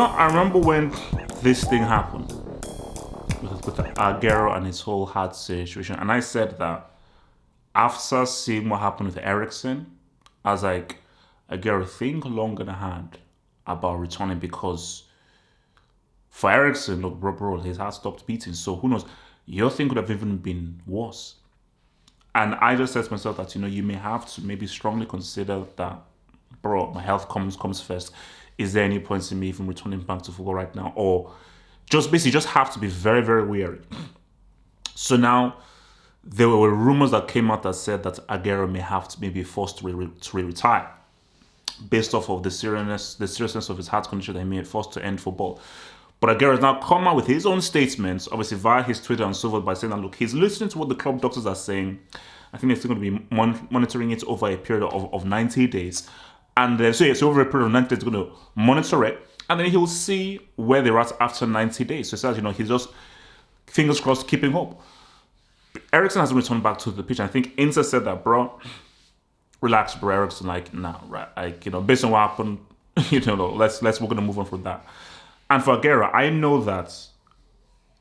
I remember when this thing happened with Aguero and his whole heart situation, and I said that after seeing what happened with Ericsson, I was like, Aguero, think long and hard about returning because for Ericsson, look, bro, his heart stopped beating. So who knows? Your thing could have even been worse. And I just said to myself that, you may have to maybe strongly consider that, bro, my health comes first. Is there any point in me even returning back to football right now? Or just have to be very, very wary. So now, there were rumors that came out that said that Aguero may have to maybe forced to retire based off of the seriousness of his heart condition that he may be forced to end football. But Aguero has now come out with his own statements, obviously via his Twitter and so forth, by saying that, look, he's listening to what the club doctors are saying. I think they're still going to be monitoring it over a period of 90 days. And so over a period of 90 days, they're going to monitor it. And then he'll see where they're at after 90 days. So it says, he's just, fingers crossed, keeping hope. Ericsson hasn't returned back to the pitch. I think Inter said that, bro, relax, bro. Ericsson, nah, right. Based on what happened, we're going to move on from that. And for Aguero, I know that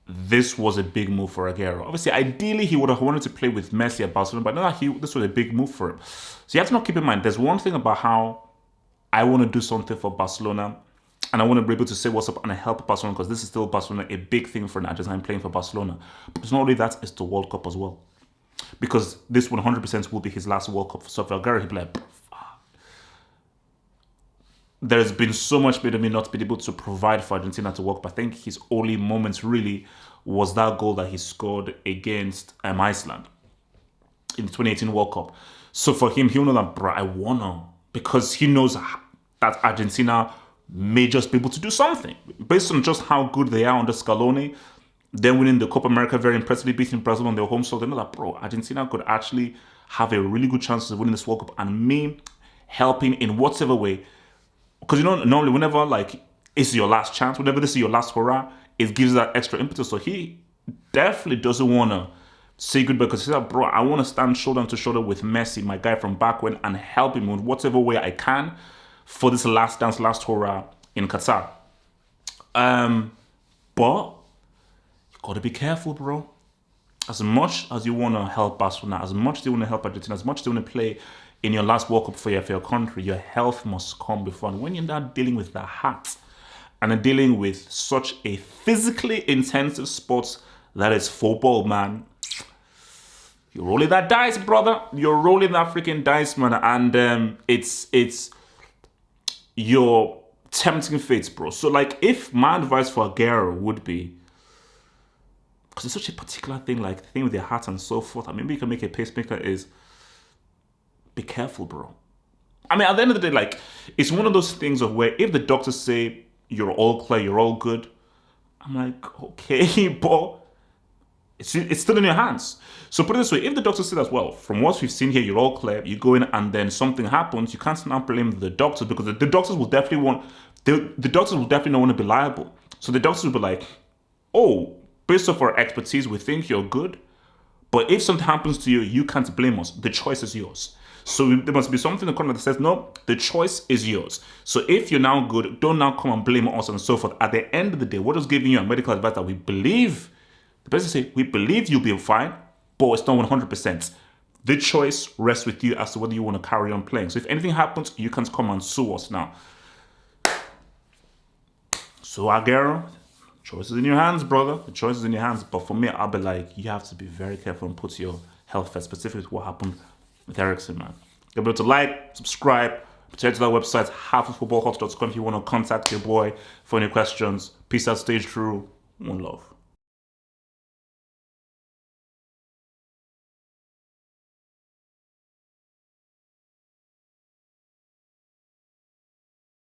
this was a big move for Aguero. Obviously, ideally, he would have wanted to play with Messi at Barcelona, but no, this was a big move for him. So you have to not keep in mind, there's one thing about how I want to do something for Barcelona, and I want to be able to say what's up and help Barcelona, because this is still Barcelona, a big thing for an Argentine playing for Barcelona. But it's not only that, it's the World Cup as well. Because this 100% will be his last World Cup. So for Aguero, he'll be like, there's been so much made of me not being able to provide for Argentina to work, but I think his only moments really was that goal that he scored against Iceland in the 2018 World Cup. So for him, he'll know that, bro, I wanna, because he knows that Argentina may just be able to do something based on just how good they are under Scaloni. Then winning the Copa America very impressively, beating Brazil on their home soil. They know that, bro, Argentina could actually have a really good chance of winning this World Cup, and me helping in whatever way. Because normally whenever it's your last chance, whenever this is your last hurrah, it gives that extra impetus. So he definitely doesn't want to say goodbye, because he said, bro, I want to stand shoulder to shoulder with Messi, my guy from back when, and help him in whatever way I can for this last dance, last hurrah in Qatar. But you got to be careful, bro. As much as you want to help Barcelona, as much as you want to help Argentina, as much as you want to play in your last World Cup for your country, your health must come before. And when you're not dealing with the heart and dealing with such a physically intensive sport that is football, man, you're rolling that dice, brother. You're rolling that freaking dice, man. And it's your tempting fates, bro. So, if my advice for Aguero would be, because it's such a particular thing, the thing with your heart and so forth, and maybe you can make a pacemaker, is be careful, bro. I mean, at the end of the day, it's one of those things of where if the doctors say you're all clear, you're all good, I'm like, okay, but it's still in your hands. So put it this way, if the doctors say as well, from what we've seen here, you're all clear, you go in and then something happens, you can't now blame the doctors, because the doctors will definitely the doctors will definitely not want to be liable. So the doctors will be like, oh, based off our expertise, we think you're good, but if something happens to you, you can't blame us. The choice is yours. So there must be something in the contract that says, no, the choice is yours. So if you're now good, don't now come and blame us and so forth. At the end of the day, we're just giving you a medical advice that we believe, the person say, we believe you'll be fine, but it's not 100%. The choice rests with you as to whether you want to carry on playing. So if anything happens, you can't come and sue us now. So Aguero, choice is in your hands, brother. The choice is in your hands. But for me, I'll be like, you have to be very careful and put your health first, specifically what happened with Ericsson, man. Get able to like, subscribe, check to that website, halfoffootballhot.com if you want to contact your boy for any questions. Peace out, stay true. One love.